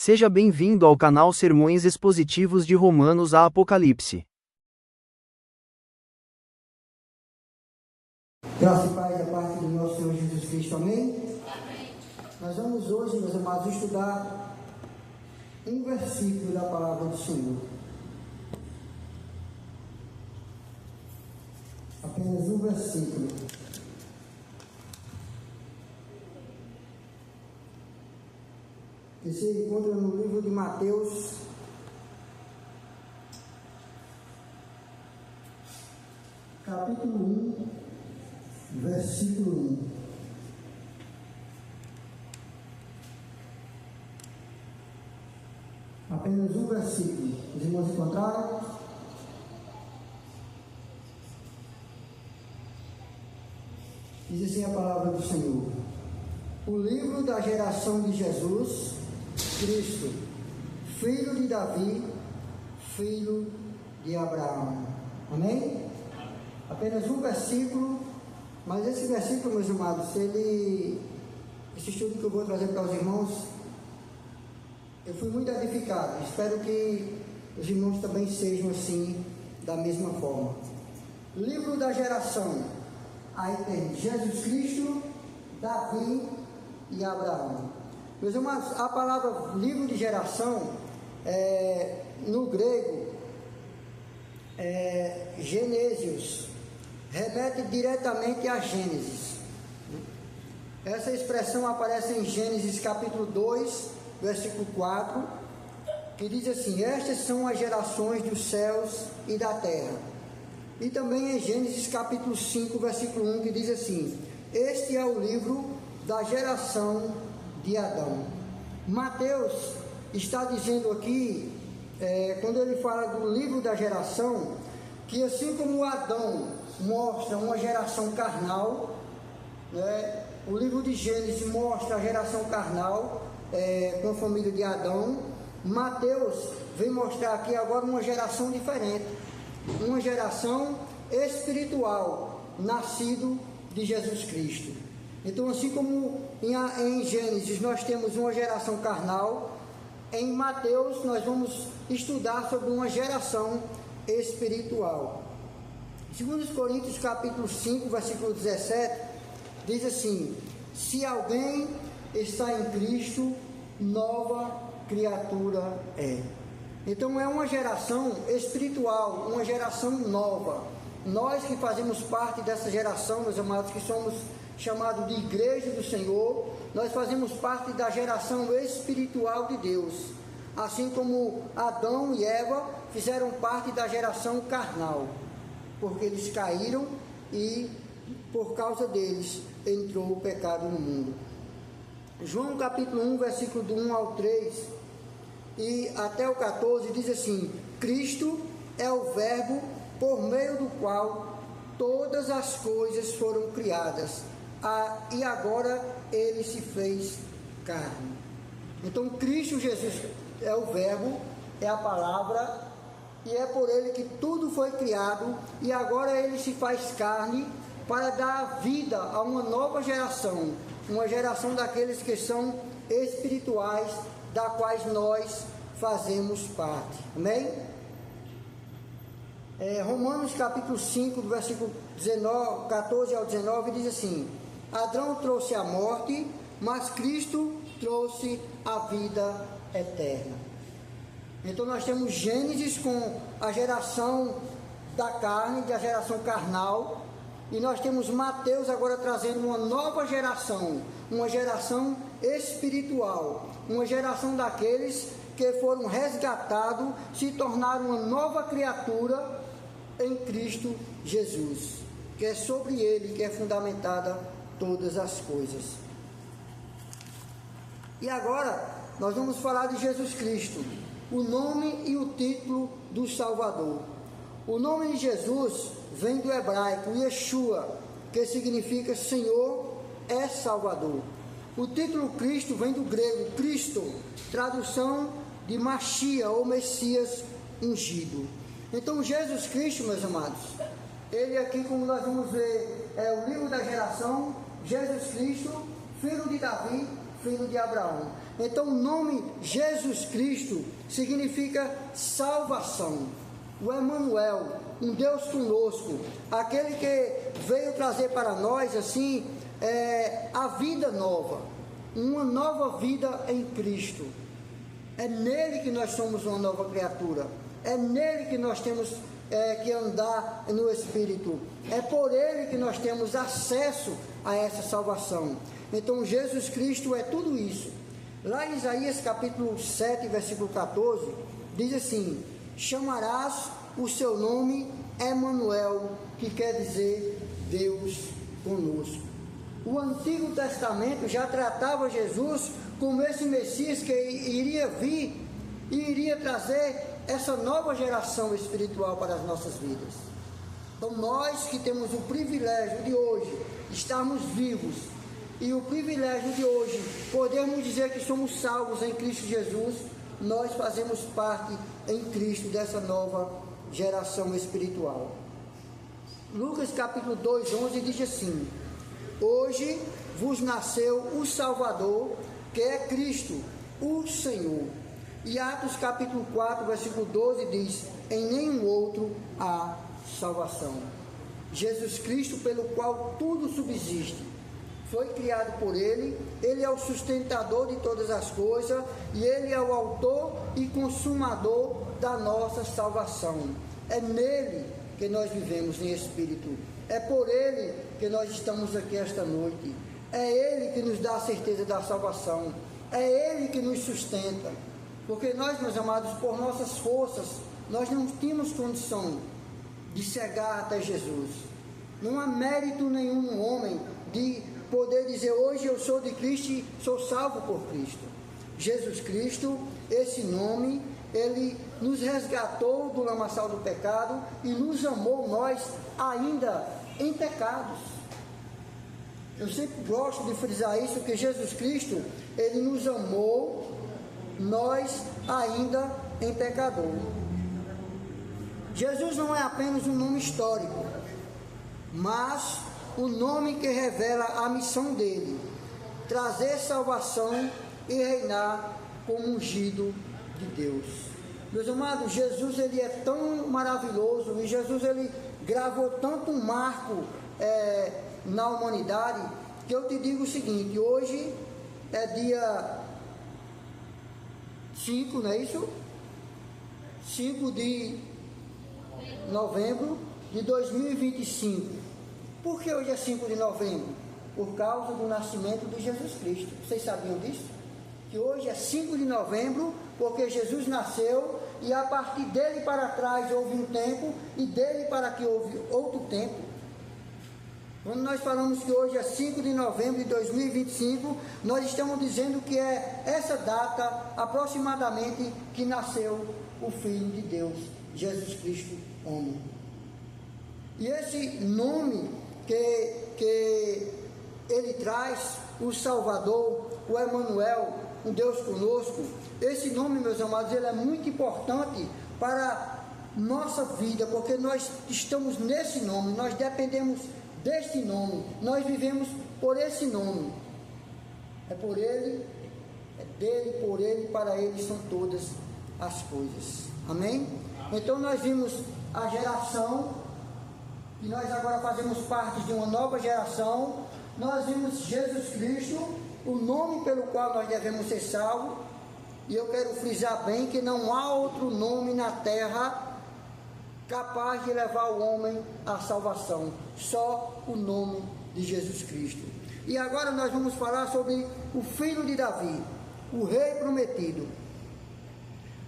Seja bem-vindo ao canal Sermões Expositivos de Romanos a Apocalipse. Graça e paz da parte do nosso Senhor Jesus Cristo, amém? Amém. Nós vamos hoje, meus amados, estudar um versículo da palavra do Senhor. Apenas um versículo. Que se encontra no livro de Mateus, capítulo 1, versículo 1. Apenas um versículo. Os irmãos encontraram? Diz assim a palavra do Senhor: o livro da geração de Jesus Cristo, filho de Davi, filho de Abraão. Amém? Apenas um versículo, mas esse versículo, meus amados, esse estudo que eu vou trazer para os irmãos, eu fui muito edificado. Espero que os irmãos também sejam assim, da mesma forma. Livro da geração, aí tem Jesus Cristo, Davi e Abraão. Meus irmãos, a palavra livro de geração, no grego, Genesios, remete diretamente a Gênesis. Essa expressão aparece em Gênesis capítulo 2, versículo 4, que diz assim: estas são as gerações dos céus e da terra. E também em Gênesis capítulo 5, versículo 1, que diz assim: este é o livro da geração de Adão. Mateus está dizendo aqui, quando ele fala do livro da geração, que assim como Adão mostra uma geração carnal, né, o livro de Gênesis mostra a geração carnal, com a família de Adão, Mateus vem mostrar aqui agora uma geração diferente, uma geração espiritual, nascido de Jesus Cristo. Então, assim como em Gênesis nós temos uma geração carnal, em Mateus nós vamos estudar sobre uma geração espiritual. 2 Coríntios capítulo 5, versículo 17, diz assim: se alguém está em Cristo, nova criatura é. Então é uma geração espiritual, uma geração nova. Nós que fazemos parte dessa geração, meus amados, que somos chamados de Igreja do Senhor, nós fazemos parte da geração espiritual de Deus. Assim como Adão e Eva fizeram parte da geração carnal, porque eles caíram e por causa deles entrou o pecado no mundo. João capítulo 1, versículo do 1 ao 3 e até o 14 diz assim: Cristo é o verbo por meio do qual todas as coisas foram criadas, e agora ele se fez carne. Então Cristo Jesus é o verbo, é a palavra, e é por ele que tudo foi criado, e agora ele se faz carne para dar vida a uma nova geração, uma geração daqueles que são espirituais, da quais nós fazemos parte. Amém? Romanos capítulo 5, do versículo 14 ao 19, diz assim: Adão trouxe a morte, mas Cristo trouxe a vida eterna. Então nós temos Gênesis com a geração da carne, da geração carnal, e nós temos Mateus agora trazendo uma nova geração, uma geração espiritual, uma geração daqueles que foram resgatados, se tornaram uma nova criatura em Cristo Jesus, que é sobre ele que é fundamentada todas as coisas. E agora nós vamos falar de Jesus Cristo, o nome e o título do Salvador. O nome de Jesus vem do hebraico Yeshua, que significa Senhor é Salvador. O título Cristo vem do grego Cristo, tradução de Machia ou Messias ungido. Então Jesus Cristo, meus amados, ele aqui, como nós vamos ver, é o livro da geração, Jesus Cristo, filho de Davi, filho de Abraão. Então o nome Jesus Cristo significa salvação. O Emanuel, um Deus conosco, aquele que veio trazer para nós assim a vida nova, uma nova vida em Cristo. É nele que nós somos uma nova criatura, é nele que nós temos que andar no Espírito, é por ele que nós temos acesso a essa salvação. Então Jesus Cristo é tudo isso. Lá em Isaías capítulo 7, versículo 14, diz assim: chamarás o seu nome Emanuel, que quer dizer Deus conosco. O Antigo Testamento já tratava Jesus como esse Messias que iria vir e iria trazer essa nova geração espiritual para as nossas vidas. Então nós que temos o privilégio de hoje estarmos vivos e o privilégio de hoje podermos dizer que somos salvos em Cristo Jesus, nós fazemos parte em Cristo dessa nova geração espiritual. Lucas capítulo 2, 11 diz assim: hoje vos nasceu o Salvador, que é Cristo, o Senhor. E Atos capítulo 4, versículo 12 diz: em nenhum outro há salvação. Jesus Cristo, pelo qual tudo subsiste, foi criado por ele, ele é o sustentador de todas as coisas e ele é o autor e consumador da nossa salvação. É nele que nós vivemos em espírito, é por ele que nós estamos aqui esta noite, é ele que nos dá a certeza da salvação, é ele que nos sustenta, porque nós, meus amados, por nossas forças, nós não tínhamos condição de chegar até Jesus. Não há mérito nenhum no homem de poder dizer: hoje eu sou de Cristo e sou salvo por Cristo. Jesus Cristo, esse nome, ele nos resgatou do lamaçal do pecado e nos amou nós ainda em pecados. Eu sempre gosto de frisar isso, que Jesus Cristo, ele nos amou nós ainda em pecador. Jesus não é apenas um nome histórico, mas o nome que revela a missão dele: trazer salvação e reinar como ungido de Deus. Meus amados, Jesus ele é tão maravilhoso e Jesus ele gravou tanto um marco na humanidade, que eu te digo o seguinte: hoje é dia 5, não é isso? 5 de novembro de 2025. Por que hoje é 5 de novembro? Por causa do nascimento de Jesus Cristo. Vocês sabiam disso? Que hoje é 5 de novembro, porque Jesus nasceu e a partir dele para trás houve um tempo e dele para aqui houve outro tempo. Quando nós falamos que hoje é 5 de novembro de 2025, nós estamos dizendo que é essa data aproximadamente que nasceu o Filho de Deus, Jesus Cristo, homem. E esse nome que ele traz, o Salvador, o Emanuel, um Deus conosco, esse nome, meus amados, ele é muito importante para nossa vida, porque nós estamos nesse nome, nós dependemos deste nome, nós vivemos por esse nome. É por ele, é dele, por ele, para ele são todas as coisas. Amém? Então nós vimos a geração, e nós agora fazemos parte de uma nova geração. Nós vimos Jesus Cristo, o nome pelo qual nós devemos ser salvos. E eu quero frisar bem que não há outro nome na terra capaz de levar o homem à salvação, só o nome de Jesus Cristo. E agora nós vamos falar sobre o filho de Davi, o rei prometido.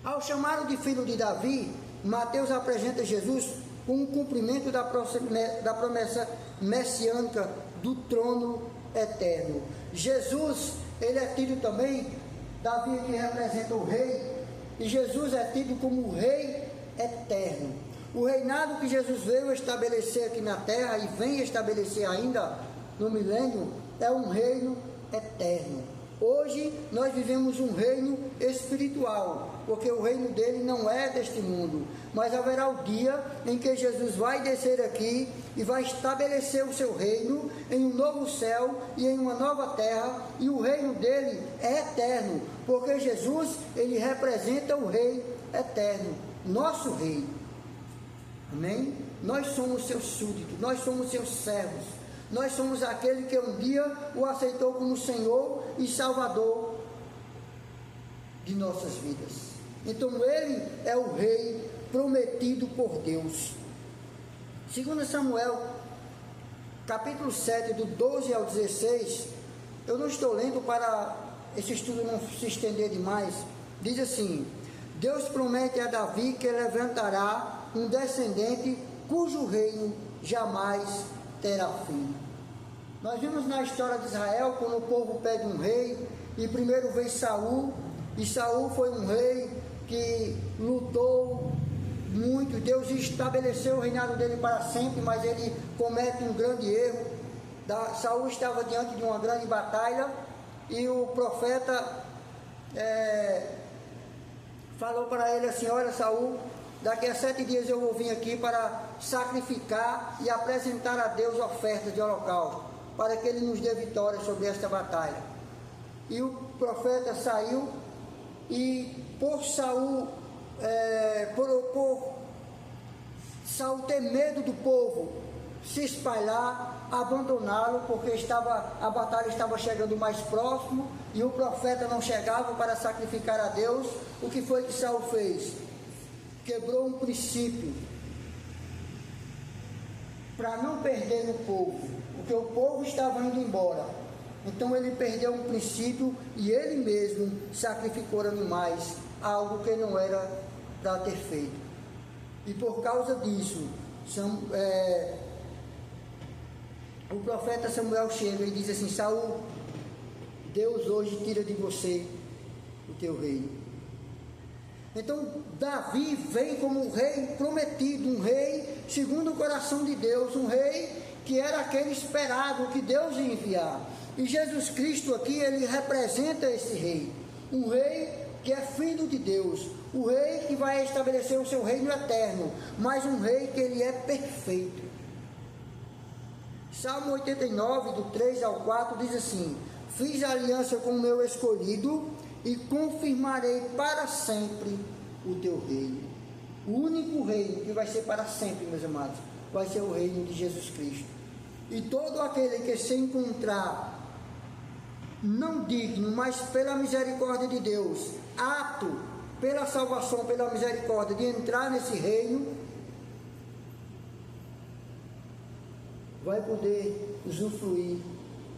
Ao chamá-lo de filho de Davi, Mateus apresenta Jesus com o cumprimento da promessa messiânica do trono eterno. Jesus, ele é tido também, Davi que representa o rei, e Jesus é tido como o rei eterno. O reinado que Jesus veio estabelecer aqui na terra e vem estabelecer ainda no milênio é um reino eterno. Hoje nós vivemos um reino espiritual, porque o reino dele não é deste mundo, mas haverá o dia em que Jesus vai descer aqui e vai estabelecer o seu reino em um novo céu e em uma nova terra, e o reino dele é eterno, porque Jesus, ele representa o rei eterno, nosso rei. Amém? Nós somos seus súditos, nós somos seus servos, nós somos aquele que um dia o aceitou como Senhor e Salvador de nossas vidas. Então ele é o rei prometido por Deus. 2 Samuel, capítulo 7, do 12 ao 16, eu não estou lendo para esse estudo não se estender demais. Diz assim: Deus promete a Davi que levantará um descendente cujo reino jamais terá fim. Nós vimos na história de Israel, quando o povo pede um rei, e primeiro veio Saul, e Saul foi um rei que lutou muito. Deus estabeleceu o reinado dele para sempre, mas ele comete um grande erro. Saul estava diante de uma grande batalha, e o profeta falou para ele assim: olha, Saul, daqui a 7 dias eu vou vir aqui para sacrificar e apresentar a Deus ofertas de holocausto, para que ele nos dê vitória sobre esta batalha. E o profeta saiu, e por Saul, por Saul ter medo do povo se espalhar, abandoná-lo, porque a batalha estava chegando mais próximo, e o profeta não chegava para sacrificar a Deus. O que foi que Saul fez? Quebrou um princípio para não perder no povo, porque o povo estava indo embora. Então ele perdeu um princípio e ele mesmo sacrificou animais, algo que não era para ter feito. E por causa disso, o profeta Samuel chega e diz assim: Saul, Deus hoje tira de você o teu reino. Então Davi vem como um rei prometido, um rei segundo o coração de Deus, um rei que era aquele esperado que Deus ia enviar. E Jesus Cristo aqui, ele representa esse rei, um rei que é filho de Deus, o rei que vai estabelecer o seu reino eterno, mas um rei que ele é perfeito. Salmo 89, do 3 ao 4, diz assim: fiz aliança com o meu escolhido e confirmarei para sempre o teu reino. O único reino que vai ser para sempre, meus amados, vai ser o reino de Jesus Cristo. E todo aquele que se encontrar não digno, mas pela misericórdia de Deus, apto pela salvação, pela misericórdia, de entrar nesse reino, vai poder usufruir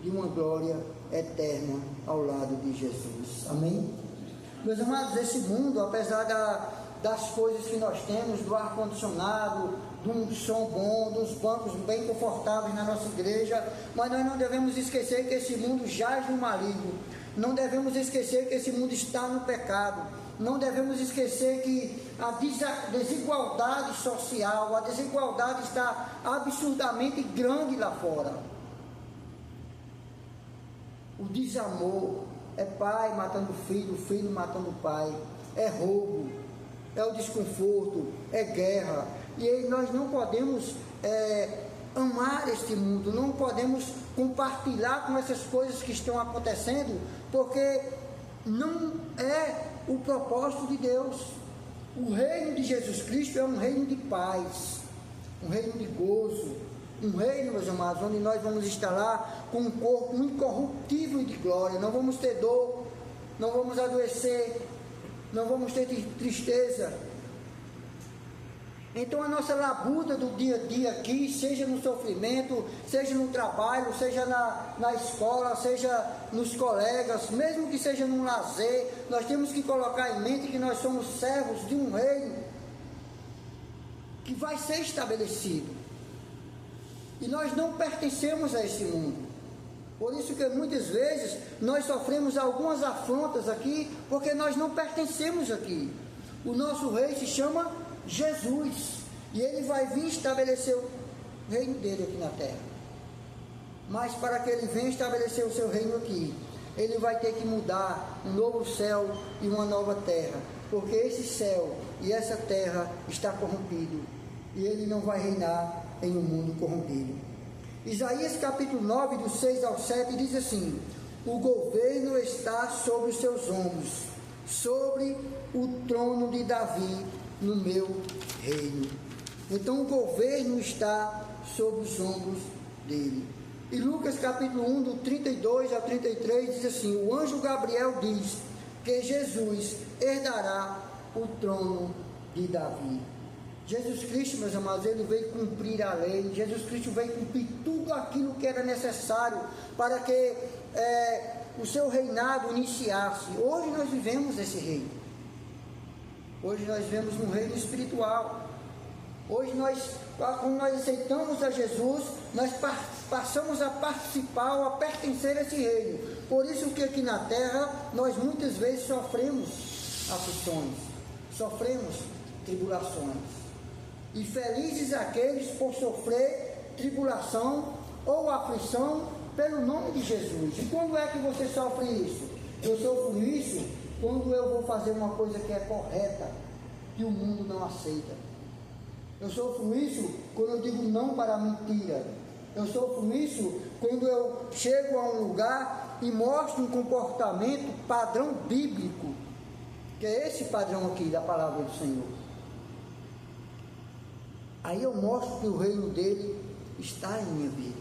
de uma glória eterna ao lado de Jesus. Amém? Meus amados, esse mundo, apesar das coisas que nós temos, do ar-condicionado, de um som bom, dos bancos bem confortáveis na nossa igreja, mas nós não devemos esquecer que esse mundo jaz no maligno, não devemos esquecer que esse mundo está no pecado, não devemos esquecer que a desigualdade social, a desigualdade está absurdamente grande lá fora. O desamor é pai matando filho, filho matando pai, é roubo, é o desconforto, é guerra. E aí nós não podemos amar este mundo, não podemos compartilhar com essas coisas que estão acontecendo, porque não é o propósito de Deus. O reino de Jesus Cristo é um reino de paz, um reino de gozo, um reino, meus amados, onde nós vamos estar lá com um corpo incorruptível de glória. Não vamos ter dor, não vamos adoecer, não vamos ter tristeza. Então a nossa labuta do dia a dia aqui, seja no sofrimento, seja no trabalho, seja na escola, seja nos colegas, mesmo que seja num lazer, nós temos que colocar em mente que nós somos servos de um reino que vai ser estabelecido. E nós não pertencemos a esse mundo. Por isso que muitas vezes nós sofremos algumas afrontas aqui, porque nós não pertencemos aqui. O nosso rei se chama Jesus, e ele vai vir estabelecer o reino dele aqui na terra. Mas para que ele venha estabelecer o seu reino aqui, ele vai ter que mudar um novo céu e uma nova terra, porque esse céu e essa terra está corrompido, e ele não vai reinar em um mundo corrompido. Isaías capítulo 9, do 6 ao 7, diz assim: o governo está sobre os seus ombros, sobre o trono de Davi, no meu reino. Então o governo está sobre os ombros dele. E Lucas capítulo 1, do 32 ao 33, diz assim: o anjo Gabriel diz que Jesus herdará o trono de Davi. Jesus Cristo, meus amados, ele veio cumprir a lei. Jesus Cristo veio cumprir tudo aquilo que era necessário para que o seu reinado iniciasse. Hoje nós vivemos esse reino. Hoje nós vivemos um reino espiritual. Hoje quando nós aceitamos a Jesus, nós passamos a participar ou a pertencer a esse reino. Por isso que aqui na terra nós muitas vezes sofremos aflições, sofremos tribulações. E felizes aqueles por sofrer tribulação ou aflição pelo nome de Jesus. E quando é que você sofre isso? Eu sofro isso quando eu vou fazer uma coisa que é correta, que o mundo não aceita. Eu sofro isso quando eu digo não para a mentira. Eu sofro isso quando eu chego a um lugar e mostro um comportamento padrão bíblico, que é esse padrão aqui da palavra do Senhor. Aí eu mostro que o reino dele está em minha vida.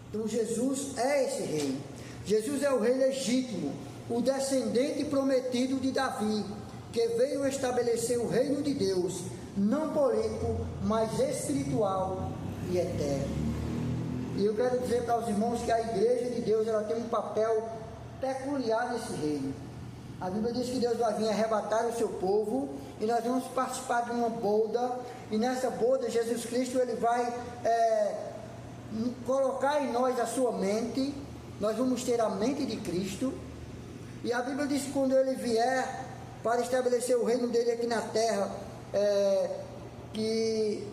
Então Jesus é esse rei. Jesus é o rei legítimo, o descendente prometido de Davi, que veio estabelecer o reino de Deus, não político, mas espiritual e eterno. E eu quero dizer para os irmãos que a igreja de Deus, ela tem um papel peculiar nesse reino. A Bíblia diz que Deus vai vir arrebatar o seu povo, e nós vamos participar de uma boda, e nessa boda Jesus Cristo ele vai colocar em nós a sua mente. Nós vamos ter a mente de Cristo, e a Bíblia diz que quando ele vier para estabelecer o reino dele aqui na terra, que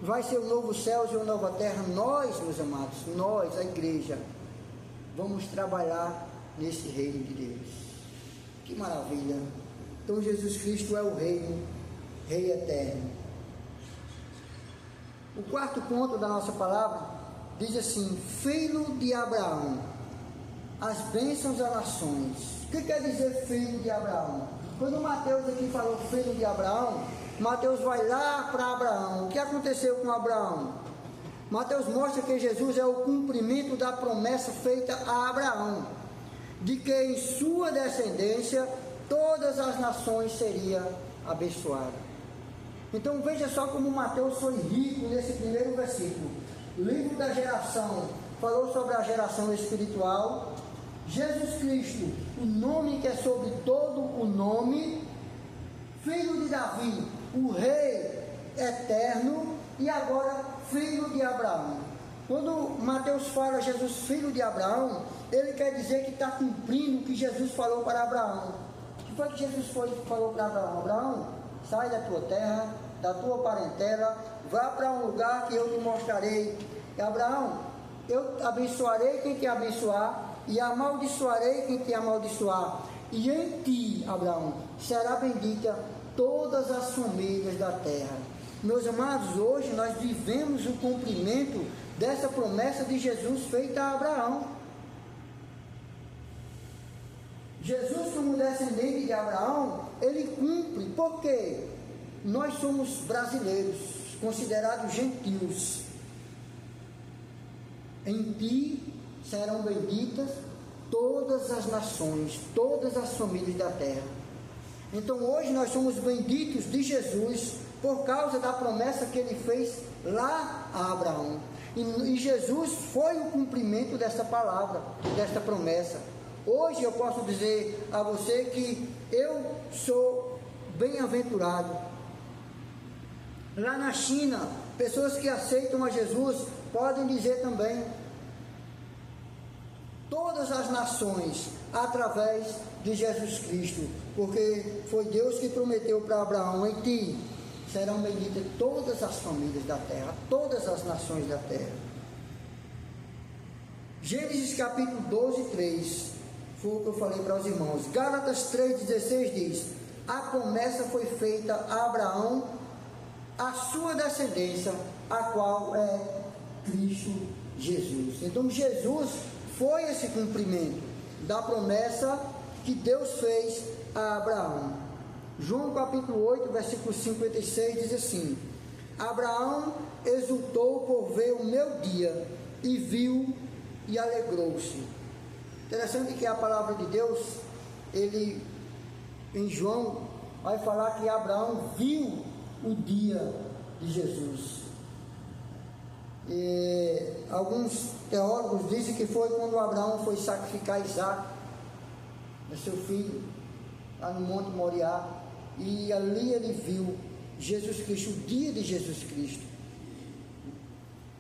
vai ser um novo céu e uma nova terra, nós, meus amados, nós, a igreja, vamos trabalhar nesse reino de Deus. Que maravilha! Então Jesus Cristo é o reino, Rei eterno. O quarto ponto da nossa palavra diz assim: filho de Abraão, as bênçãos às nações. O que quer dizer filho de Abraão? Quando Mateus aqui falou filho de Abraão, Mateus vai lá para Abraão. O que aconteceu com Abraão? Mateus mostra que Jesus é o cumprimento da promessa feita a Abraão, de que em sua descendência todas as nações seriam abençoadas. Então veja só como Mateus foi rico nesse primeiro versículo. O livro da geração falou sobre a geração espiritual. Jesus Cristo, o nome que é sobre todo o nome, filho de Davi, o rei eterno, e agora filho de Abraão. Quando Mateus fala Jesus filho de Abraão, ele quer dizer que está cumprindo o que Jesus falou para Abraão. O que foi que Jesus falou para Abraão? Abraão, sai da tua terra, da tua parentela, vá para um lugar que eu te mostrarei. E Abraão, eu abençoarei quem te abençoar, e amaldiçoarei quem te amaldiçoar. E em ti, Abraão, será bendita todas as famílias da terra. Meus amados, hoje nós vivemos o cumprimento dessa promessa de Jesus feita a Abraão. Jesus, como descendente de Abraão, ele cumpre, porque nós somos brasileiros, considerados gentios. Em ti serão benditas todas as nações, todas as famílias da terra. Então hoje nós somos benditos de Jesus por causa da promessa que ele fez lá a Abraão. E Jesus foi o cumprimento dessa palavra, desta promessa. Hoje eu posso dizer a você que eu sou bem-aventurado. Lá na China, pessoas que aceitam a Jesus podem dizer também: todas as nações através de Jesus Cristo, porque foi Deus que prometeu para Abraão: em ti serão benditas todas as famílias da terra, todas as nações da terra. Gênesis capítulo 12, 3. Foi o que eu falei para os irmãos. Gálatas 3,16 diz: a promessa foi feita a Abraão, a sua descendência, a qual é Cristo Jesus. Então Jesus foi esse cumprimento da promessa que Deus fez a Abraão. João capítulo 8, versículo 56 diz assim: Abraão exultou por ver o meu dia, e viu e alegrou-se. Interessante que a palavra de Deus, ele em João vai falar que Abraão viu o dia de Jesus. E alguns teólogos dizem que foi quando Abraão foi sacrificar Isaac, seu filho, lá no Monte Moriá, e ali ele viu Jesus Cristo, o dia de Jesus Cristo.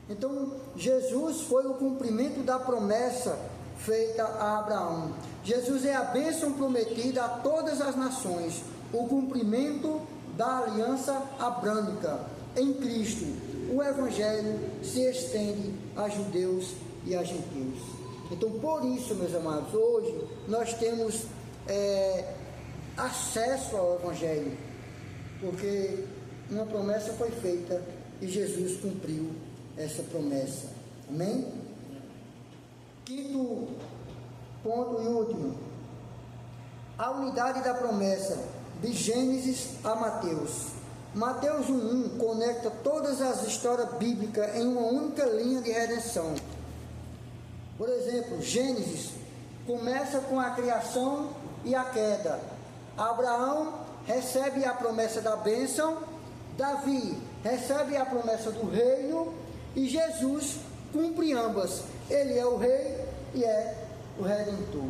Então Jesus foi o cumprimento da promessa feita a Abraão. Jesus é a bênção prometida a todas as nações, o cumprimento da aliança abrâmica em Cristo. O Evangelho se estende a judeus e a gentios. Então, por isso, meus amados, hoje nós temos acesso ao Evangelho, porque uma promessa foi feita e Jesus cumpriu essa promessa. Amém? Quinto ponto e último: a unidade da promessa, de Gênesis a Mateus. Mateus 1:1 conecta todas as histórias bíblicas em uma única linha de redenção. Por exemplo, Gênesis começa com a criação e a queda. Abraão recebe a promessa da bênção, Davi recebe a promessa do reino, e Jesus cumpre ambas. Ele é o rei e é o redentor.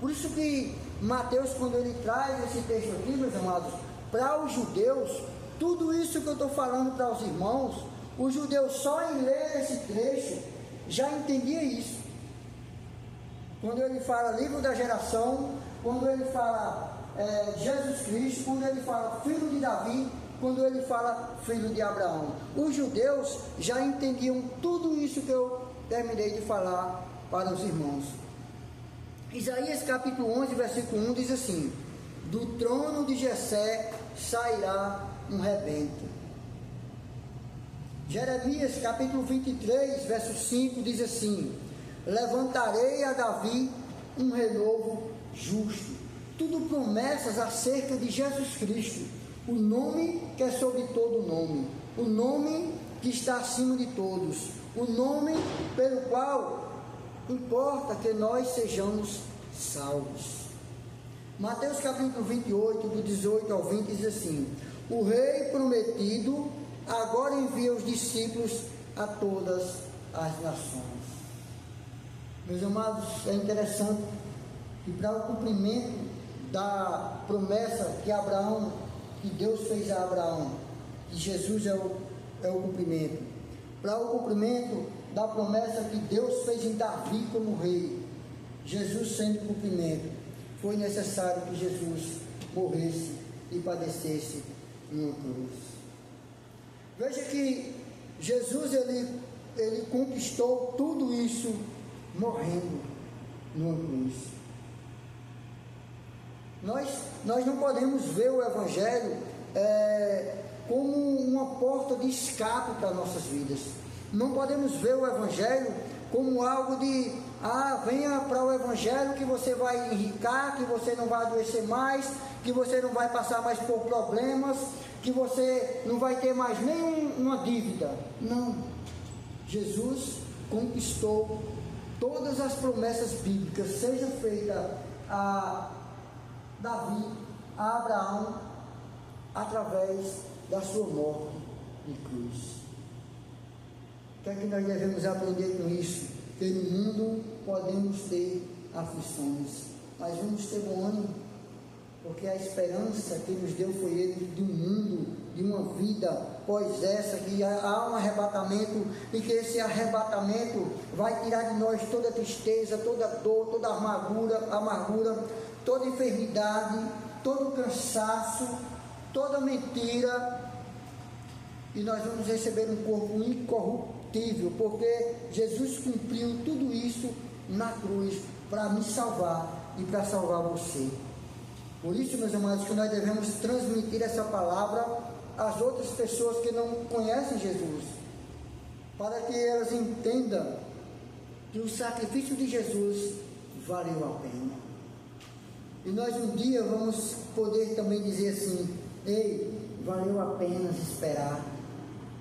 Por isso que Mateus, quando ele traz esse texto aqui, meus amados, para os judeus, tudo isso que eu estou falando para os irmãos, os judeus só em ler esse trecho já entendia isso. Quando ele fala livro da geração, quando ele fala Jesus Cristo, quando ele fala filho de Davi, quando ele fala filho de Abraão, os judeus já entendiam tudo isso que eu terminei de falar para os irmãos. Isaías capítulo 11, versículo 1 diz assim: do trono de Jessé sairá um rebento. Jeremias capítulo 23, verso 5 diz assim: levantarei a Davi um renovo justo. Tudo promessas acerca de Jesus Cristo, o nome que é sobre todo nome, o nome que está acima de todos, o nome pelo qual importa que nós sejamos salvos. Mateus capítulo 28, do 18 ao 20 diz assim: o rei prometido agora envia os discípulos a todas as nações. Meus amados, é interessante que para o cumprimento da promessa que Deus fez a Abraão, que Jesus é o cumprimento, para o cumprimento da promessa que Deus fez em Davi como rei, Jesus sendo o cumprimento, foi necessário que Jesus morresse e padecesse numa cruz. Veja que Jesus ele conquistou tudo isso morrendo numa cruz. Nós não podemos ver o Evangelho como uma porta de escape para nossas vidas. Não podemos ver o Evangelho como algo de venha para o Evangelho que você vai enricar, que você não vai adoecer mais, que você não vai passar mais por problemas, que você não vai ter mais nenhuma dívida. Não. Jesus conquistou todas as promessas bíblicas, seja feita a Davi, a Abraão, através da sua morte de cruz. O que é que nós devemos aprender com isso? Que no mundo podemos ter aflições, mas vamos ter bom ânimo, porque a esperança que nos deu foi Ele de um mundo, de uma vida após essa, que há um arrebatamento, e que esse arrebatamento vai tirar de nós toda tristeza, toda dor, toda amargura, toda enfermidade, todo cansaço, toda mentira, e nós vamos receber um corpo incorruptível, porque Jesus cumpriu tudo isso na cruz para me salvar e para salvar você. Por isso, meus amados, que nós devemos transmitir essa palavra às outras pessoas que não conhecem Jesus, para que elas entendam que o sacrifício de Jesus valeu a pena. E nós um dia vamos poder também dizer assim: ei, valeu a pena esperar,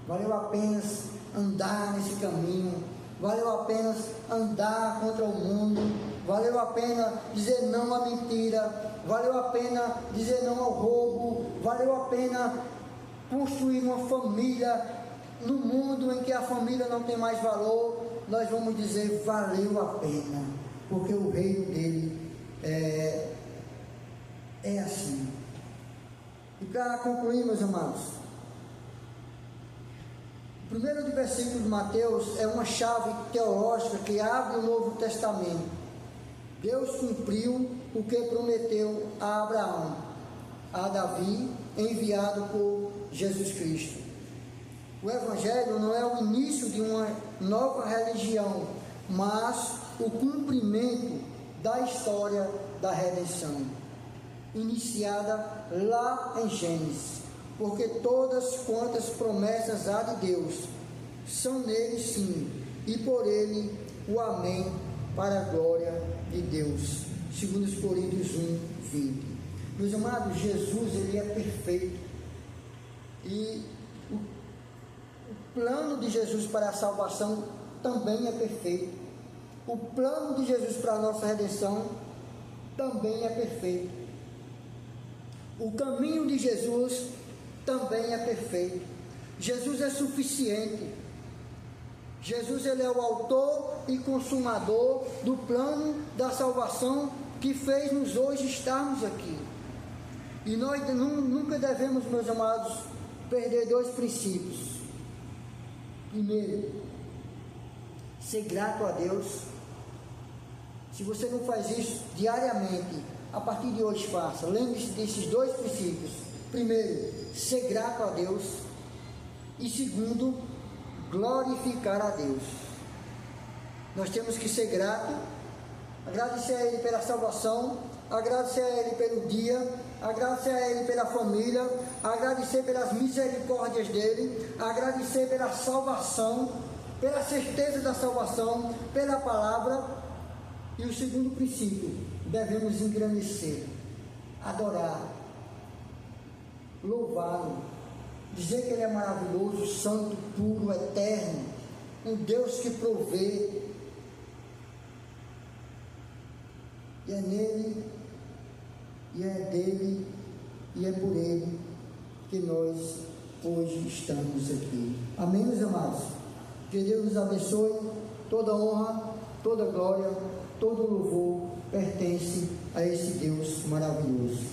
valeu a pena andar nesse caminho, valeu a pena andar contra o mundo, valeu a pena dizer não à mentira, valeu a pena dizer não ao roubo, valeu a pena construir uma família no mundo em que a família não tem mais valor. Nós vamos dizer: valeu a pena, porque o reino dele é assim. E para concluir, meus amados, o primeiro versículo de Mateus é uma chave teológica que abre o Novo Testamento. Deus cumpriu o que prometeu a Abraão, a Davi, enviado por Jesus Cristo. O Evangelho não é o início de uma nova religião, mas o cumprimento da história da redenção, iniciada lá em Gênesis, porque todas quantas promessas há de Deus são nele sim, e por ele o amém, para a glória de Deus. 2 Coríntios 1:20. Meus amados, Jesus, ele é perfeito, e o plano de Jesus para a salvação também é perfeito. O plano de Jesus para a nossa redenção também é perfeito. O caminho de Jesus também é perfeito. Jesus é suficiente. Jesus, ele é o autor e consumador do plano da salvação que fez-nos hoje estarmos aqui. E nós nunca devemos, meus amados, perder dois princípios. Primeiro, ser grato a Deus. Se você não faz isso diariamente, a partir de hoje faça. Lembre-se desses dois princípios. Primeiro, ser grato a Deus. E segundo, glorificar a Deus. Nós temos que ser grato, agradecer a Ele pela salvação, agradecer a Ele pelo dia, agradecer a Ele pela família, agradecer pelas misericórdias dEle, agradecer pela salvação, pela certeza da salvação, pela palavra. E o segundo princípio, devemos engrandecer, adorar, louvá-lo, dizer que Ele é maravilhoso, santo, puro, eterno, um Deus que provê. E é nele, e é dele, e é por ele que nós hoje estamos aqui. Amém, meus amados? Que Deus nos abençoe. Toda honra, toda glória, todo louvor pertence a esse Deus maravilhoso.